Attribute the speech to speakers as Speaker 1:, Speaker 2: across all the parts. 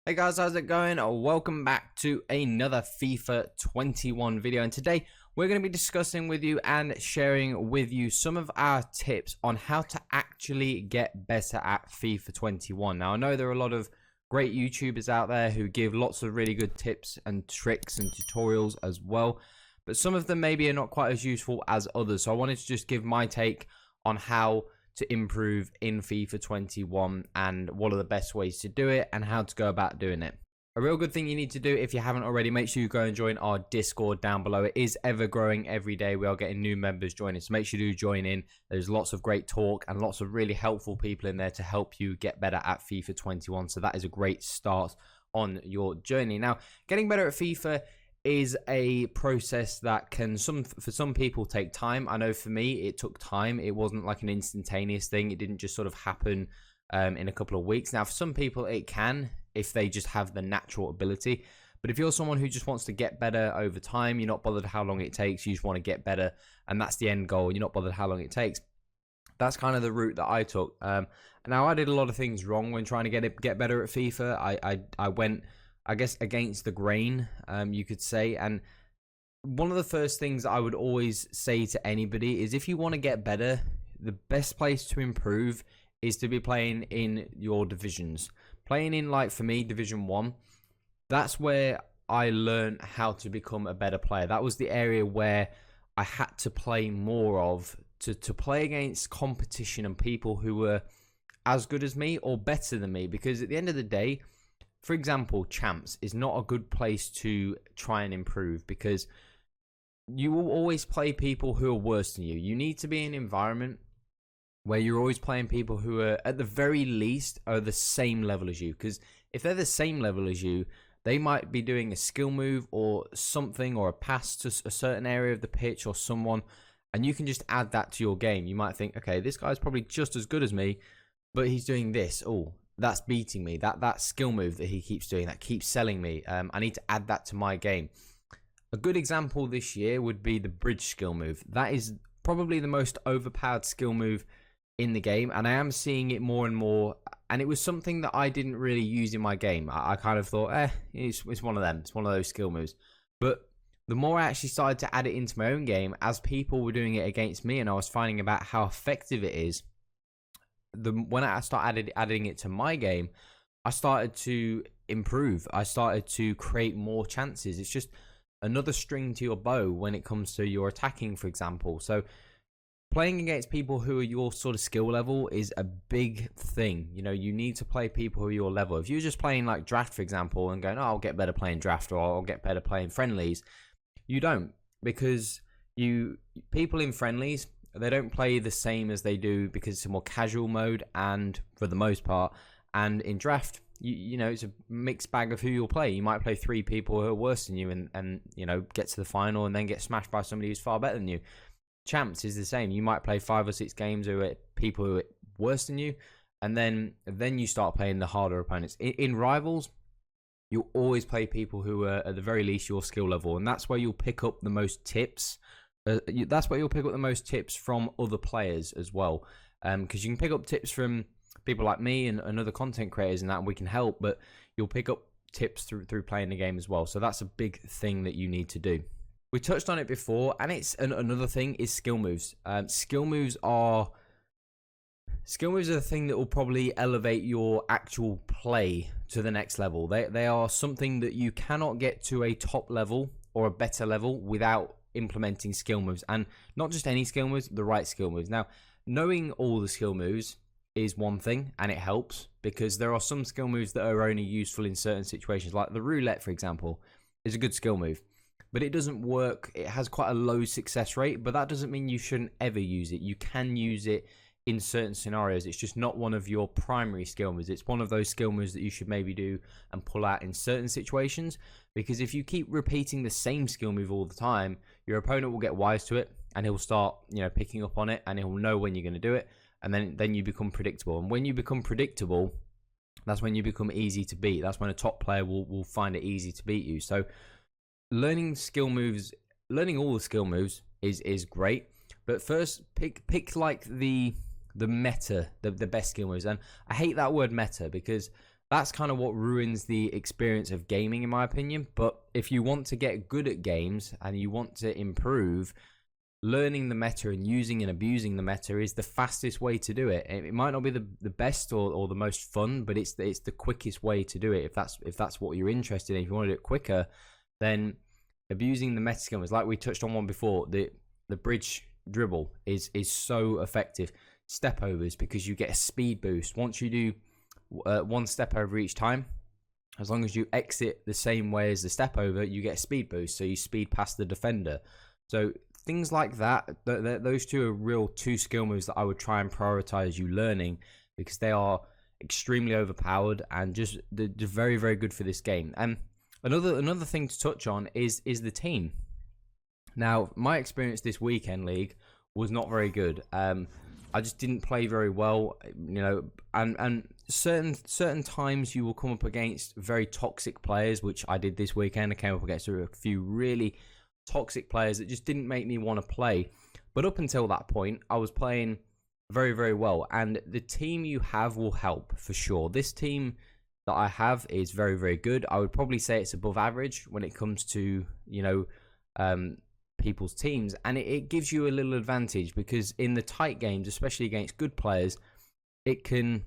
Speaker 1: Hey guys, how's it going? Welcome back to another FIFA 21 video, and today we're going to be discussing with you and sharing with you some of our tips on how to actually get better at FIFA 21. Now, I know there are a lot of great YouTubers out there who give lots of really good tips and tricks and tutorials as well, but some of them maybe are not quite as useful as others. So I wanted to just give my take on how to improve in FIFA 21 and what are the best ways to do it and how to go about doing it. A real good thing you need to do, if you haven't already, make sure you go and join our Discord down below. It is ever growing every day. We are getting new members joining, so make sure you do join in. There's lots of great talk and lots of really helpful people in there to help you get better at FIFA 21. So that is a great start on your journey. Now, getting better at FIFA is a process that can for some people take time. I know for me it took time. It wasn't like an instantaneous thing. It didn't just sort of happen in a couple of weeks. Now for some people it can, if they just have the natural ability. But if you're someone who just wants to get better over time, you're not bothered how long it takes, you just want to get better, and that's the end goal, you're not bothered how long it takes, that's kind of the route that I took. Now I did a lot of things wrong when trying to get better at FIFA. I went, I guess, against the grain, you could say. And one of the first things I would always say to anybody is, if you want to get better, the best place to improve is to be playing in your divisions. Playing in, like for me, Division 1, that's where I learned how to become a better player. That was the area where I had to play more of, to play against competition and people who were as good as me or better than me. Because at the end of the day, for example, champs is not a good place to try and improve, because you will always play people who are worse than you. You need to be in an environment where you're always playing people who are, at the very least, are the same level as you. Because if they're the same level as you, they might be doing a skill move or something, or a pass to a certain area of the pitch or someone, and you can just add that to your game. You might think, okay, this guy's probably just as good as me, but he's doing this. Oh, that's beating me. That skill move that he keeps doing, that keeps selling me. I need to add that to my game. A good example this year would be the bridge skill move. That is probably the most overpowered skill move in the game, and I am seeing it more and more. And it was something that I didn't really use in my game. I kind of thought, it's one of them. It's one of those skill moves. But the more I actually started to add it into my own game, as people were doing it against me, and I was finding about how effective it is, when I started adding it to my game, I started to improve. I started to create more chances. It's just another string to your bow when it comes to your attacking, for example. So playing against people who are your sort of skill level is a big thing. You know, you need to play people who are your level. If you're just playing like draft, for example, and going, oh, I'll get better playing draft, or I'll get better playing friendlies, you don't, because people in friendlies, they don't play the same as they do, because it's a more casual mode, and for the most part, and in draft, you know, it's a mixed bag of who you'll play. You might play 3 people who are worse than you, and you know, get to the final and then get smashed by somebody who's far better than you. Champs is the same. You might play 5 or 6 games with people who are worse than you, and then you start playing the harder opponents. In rivals, you'll always play people who are at the very least your skill level, and that's where you'll pick up the most tips. That's where you'll pick up the most tips from other players as well, because you can pick up tips from people like me and other content creators, and that we can help, but you'll pick up tips through playing the game as well. So that's a big thing that you need to do. We touched on it before, and it's another thing is skill moves. Skill moves are the thing that will probably elevate your actual play to the next level. They are something that you cannot get to a top level or a better level without implementing skill moves, and not just any skill moves, the right skill moves. Now, knowing all the skill moves is one thing, and it helps, because there are some skill moves that are only useful in certain situations. Like the roulette, for example, is a good skill move, but it doesn't work. It has quite a low success rate, but that doesn't mean you shouldn't ever use it. You can use it in certain scenarios. It's just not one of your primary skill moves. It's one of those skill moves that you should maybe do and pull out in certain situations, because if you keep repeating the same skill move all the time, your opponent will get wise to it, and he'll start, you know, picking up on it, and he'll know when you're going to do it, and then you become predictable. And when you become predictable, that's when you become easy to beat. That's when a top player will find it easy to beat you. So learning skill moves, learning all the skill moves is great, but first pick like the meta, the best skill moves. And I hate that word meta, because that's kind of what ruins the experience of gaming, in my opinion. But if you want to get good at games and you want to improve, learning the meta and using and abusing the meta is the fastest way to do it. It might not be the best or the most fun, but it's the quickest way to do it. If that's what you're interested in, if you want to do it quicker, then abusing the meta skills, like we touched on one before, the bridge dribble is so effective. Step overs, because you get a speed boost once you do one step over each time. As long as you exit the same way as the step over, you get a speed boost, so you speed past the defender. So things like that, those two are real two skill moves that I would try and prioritize you learning, because they are extremely overpowered and just they're very, very good for this game. And another thing to touch on is the team. Now, my experience this weekend league was not very good. I just didn't play very well, you know, and certain times you will come up against very toxic players, which I did this weekend. I came up against a few really toxic players that just didn't make me want to play. But up until that point, I was playing very, very well, and the team you have will help for sure. This team that I have is very, very good. I would probably say it's above average when it comes to, you know, people's teams, and it gives you a little advantage, because in the tight games, especially against good players, it can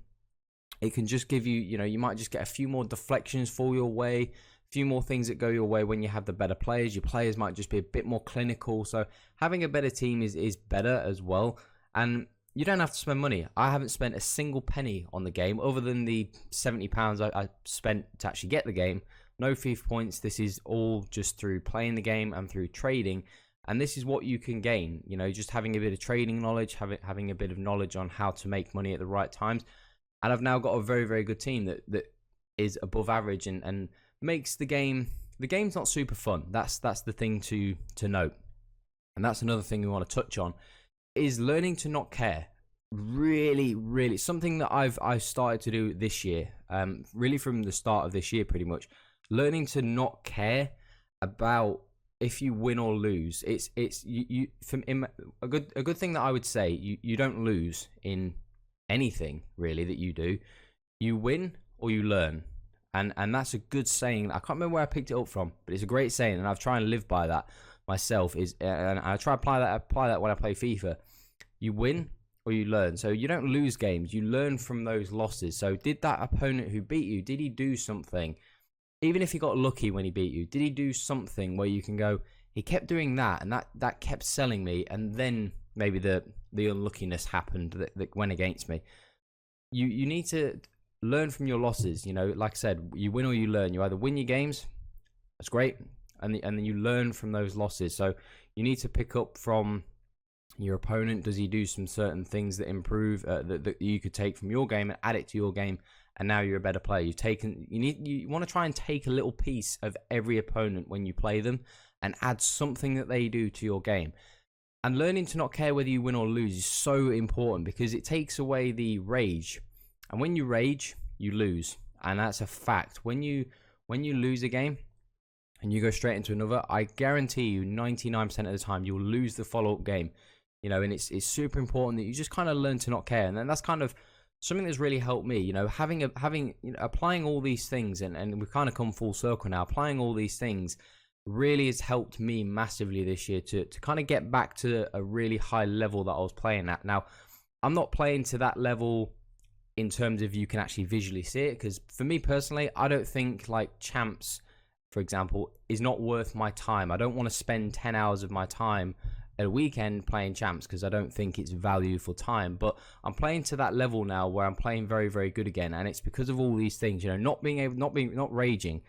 Speaker 1: just give you, you know, you might just get a few more deflections fall your way, a few more things that go your way when you have the better players. Your players might just be a bit more clinical, so having a better team is better as well. And you don't have to spend money. I haven't spent a single penny on the game other than the £70 I spent to actually get the game. No FIFA points. This is all just through playing the game and through trading. And this is what you can gain, you know, just having a bit of trading knowledge, having a bit of knowledge on how to make money at the right times. And I've now got a very, very good team that is above average and makes the game's not super fun. That's the thing to note. And that's another thing we want to touch on, is learning to not care. Really, really something that I've started to do this year, really from the start of this year, pretty much. Learning to not care about if you win or lose. It's you a good thing that I would say, you don't lose in anything really that you do. You win or you learn, and that's a good saying. I can't remember where I picked it up from, but it's a great saying, and I've tried to live by that myself. And I try to apply that when I play FIFA. You win or you learn. So you don't lose games, you learn from those losses. So did that opponent who beat you, did he do something? Even if he got lucky when he beat you, did he do something where you can go, he kept doing that, and that kept selling me, and then maybe the unluckiness happened that went against me. You need to learn from your losses. You know, like I said, you win or you learn. You either win your games, that's great, and then you learn from those losses. So you need to pick up from your opponent. Does he do some certain things that improve that you could take from your game and add it to your game? And now you're a better player. You want to try and take a little piece of every opponent when you play them and add something that they do to your game. And learning to not care whether you win or lose is so important, because it takes away the rage. And when you rage, you lose. And that's a fact. When you lose a game and you go straight into another, I guarantee you 99% of the time you'll lose the follow-up game. You know, and it's super important that you just kind of learn to not care. And then that's kind of something that's really helped me, you know, applying all these things, and we've kind of come full circle now. Applying all these things really has helped me massively this year to kind of get back to a really high level that I was playing at. Now, I'm not playing to that level in terms of you can actually visually see it, because for me personally, I don't think like champs, for example, is not worth my time. I don't want to spend 10 hours of my time a weekend playing champs, because I don't think it's value for time. But I'm playing to that level now where I'm playing very, very good again, and it's because of all these things. You know, not raging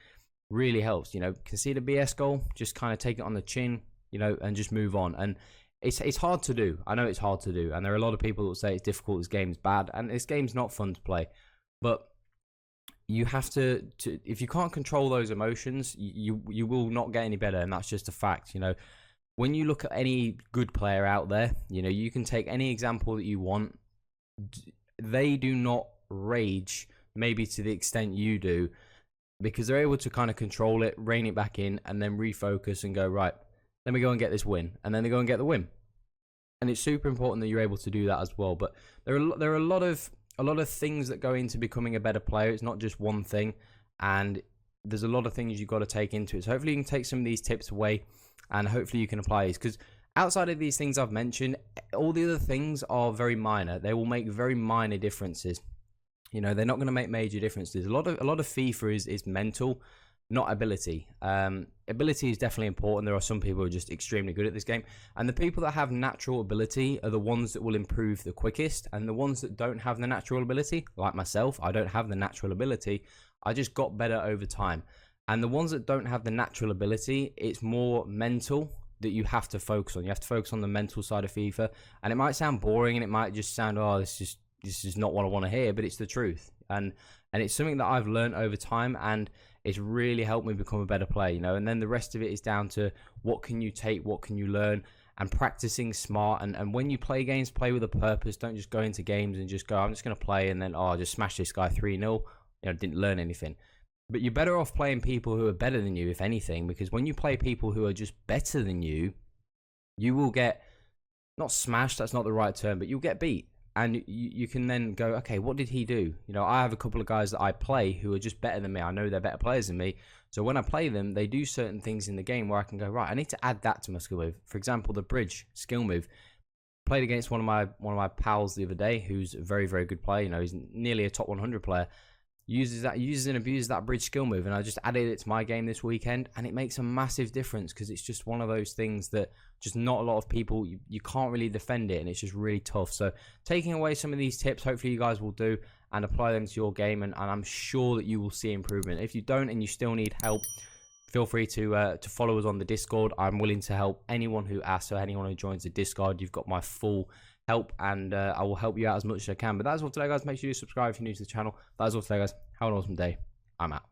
Speaker 1: really helps. You know, concede a BS goal, just kind of take it on the chin, you know, and just move on. And it's hard to do. I know it's hard to do, and there are a lot of people that say it's difficult, this game's bad, and this game's not fun to play. But you have to if you can't control those emotions, you will not get any better, and that's just a fact. You know, when you look at any good player out there, you know, you can take any example that you want. They do not rage maybe to the extent you do, because they're able to kind of control it, rein it back in, and then refocus and go, right, let me go and get this win. And then they go and get the win. And it's super important that you're able to do that as well. But there are a lot of a lot of things that go into becoming a better player. It's not just one thing, and there's a lot of things you've got to take into it. So hopefully you can take some of these tips away, and hopefully you can apply these, because outside of these things I've mentioned, all the other things are very minor. They will make very minor differences. You know, they're not going to make major differences. A lot of FIFA is mental, not ability. Ability is definitely important. There are some people who are just extremely good at this game, and the people that have natural ability are the ones that will improve the quickest, and the ones that don't have the natural ability, like myself, I don't have the natural ability, I just got better over time. And the ones that don't have the natural ability, it's more mental that you have to focus on. You have to focus on the mental side of FIFA, and it might sound boring, and it might just sound, oh, this is not what I want to hear, but it's the truth. And it's something that I've learned over time, and it's really helped me become a better player, you know. And then the rest of it is down to what can you take, what can you learn, and practicing smart. And when you play games, play with a purpose. Don't just go into games and just go, I'm just going to play, and then, oh, I'll just smash this guy 3-0. You know, didn't learn anything. But you're better off playing people who are better than you, if anything, because when you play people who are just better than you will get, not smashed, that's not the right term, but you'll get beat. And you can then go, okay, what did he do? You know, I have a couple of guys that I play who are just better than me. I know they're better players than me. So when I play them, they do certain things in the game where I can go, right, I need to add that to my skill move. For example, the bridge skill move. Played against one of my pals the other day, who's a very, very good player. You know, he's nearly a top 100 player. Uses and abuses that bridge skill move, and I just added it to my game this weekend, and it makes a massive difference, because it's just one of those things that just not a lot of people, you can't really defend it, and it's just really tough. So taking away some of these tips, hopefully you guys will do and apply them to your game, and I'm sure that you will see improvement. If you don't and you still need help, feel free to follow us on the Discord. I'm willing to help anyone who asks, or anyone who joins the Discord. You've got my full help, and I will help you out as much as I can. But that's all today, guys. Make sure you subscribe if you're new to the channel. That's all today, guys. Have an awesome day. I'm out.